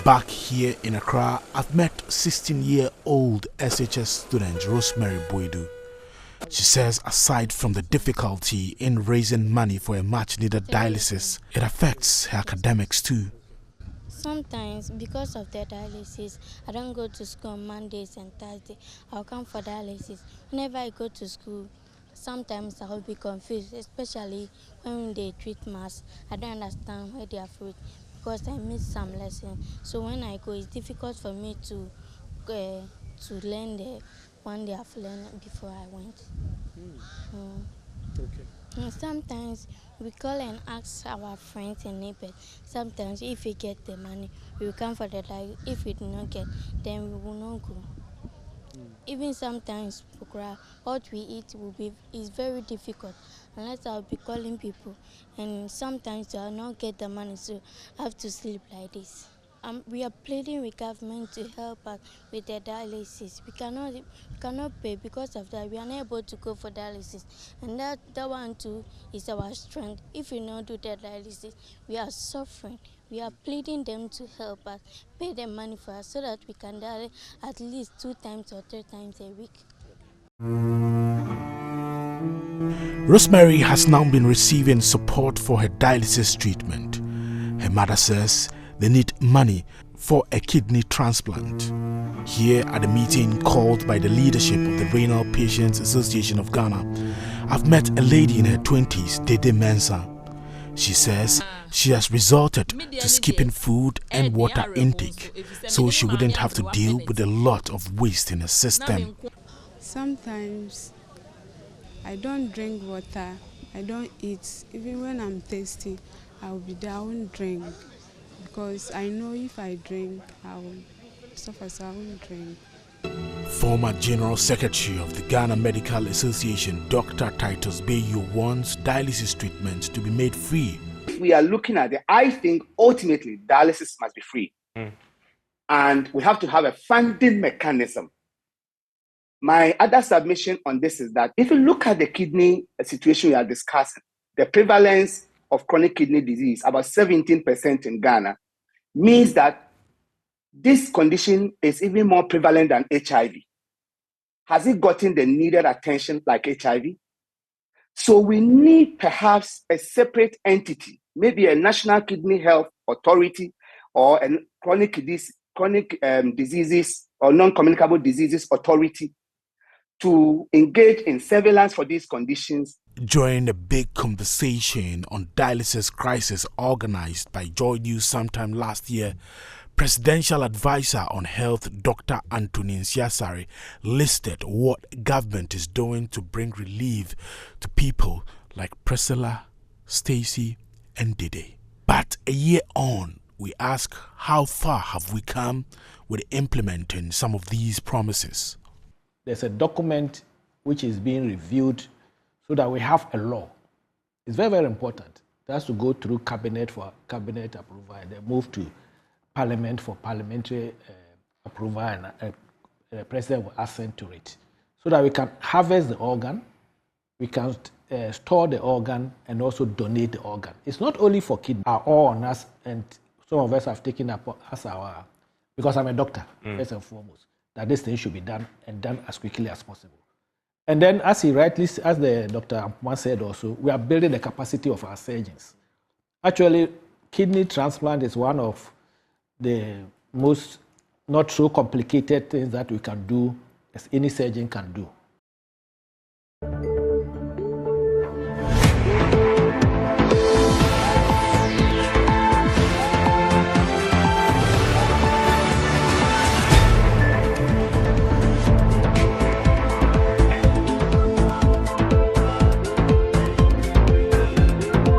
Back here in Accra, I've met 16-year-old SHS student Rosemary Boydu. She says aside from the difficulty in raising money for a much-needed dialysis, it affects her academics too. Sometimes, because of the dialysis, I don't go to school on Mondays and Thursdays. I'll come for dialysis. Whenever I go to school, sometimes I'll be confused, especially when they treat mass. I don't understand where they are fruit because I miss some lessons. So when I go, it's difficult for me to learn the one they have learned before I went. Okay. And sometimes we call and ask our friends and neighbors. Sometimes if we get the money, we will come for the diet. If we do not get, then we will not go. Even sometimes, what we eat is very difficult unless I'll be calling people. And sometimes I'll not get the money, so I have to sleep like this. We are pleading with government to help us with the dialysis. We cannot pay because of that. We are not able to go for dialysis, and that one too is our strength. If we not do the dialysis, we are suffering. We are pleading them to help us, pay the money for us so that we can dial at least 2 times or 3 times a week. Rosemary has now been receiving support for her dialysis treatment. Her mother says they need money for a kidney transplant. Here at a meeting called by the leadership of the Renal Patients Association of Ghana, I've met a lady in her 20s, Dede Mensa. She says she has resorted to skipping food and water intake so she wouldn't have to deal with a lot of waste in her system. Sometimes I don't drink water, I don't eat. Even when I'm thirsty, I'll be there, I won't drink. Because I know if I drink, I will suffer, so I won't drink. Former General Secretary of the Ghana Medical Association, Dr. Titus Bayo, wants dialysis treatment to be made free. If we are looking at it, I think ultimately dialysis must be free. And we have to have a funding mechanism. My other submission on this is that if you look at the kidney situation we are discussing, the prevalence of chronic kidney disease, about 17% in Ghana, means that this condition is even more prevalent than HIV. Has it gotten the needed attention like HIV? So we need perhaps a separate entity, maybe a National Kidney Health Authority or a chronic diseases or non-communicable diseases authority to engage in surveillance for these conditions. During a big conversation on dialysis crisis organized by Joy News sometime last year, Presidential Advisor on Health Dr. Antonin Siasari listed what government is doing to bring relief to people like Priscilla, Stacy, and Dede. But a year on, we ask how far have we come with implementing some of these promises? There's a document which is being reviewed so that we have a law. It's very, very important. It has to go through cabinet for cabinet approval and then move to parliament for parliamentary approval, and the president will assent to it so that we can harvest the organ, we can store the organ and also donate the organ. It's not only for kidney, are all on us, and some of us have taken up as our, because I'm a doctor, first and foremost, that this thing should be done and done as quickly as possible. And then as he rightly, as the Dr. Ampuma said also, we are building the capacity of our surgeons. Actually, kidney transplant is one of the most not so complicated things that we can do, as any surgeon can do.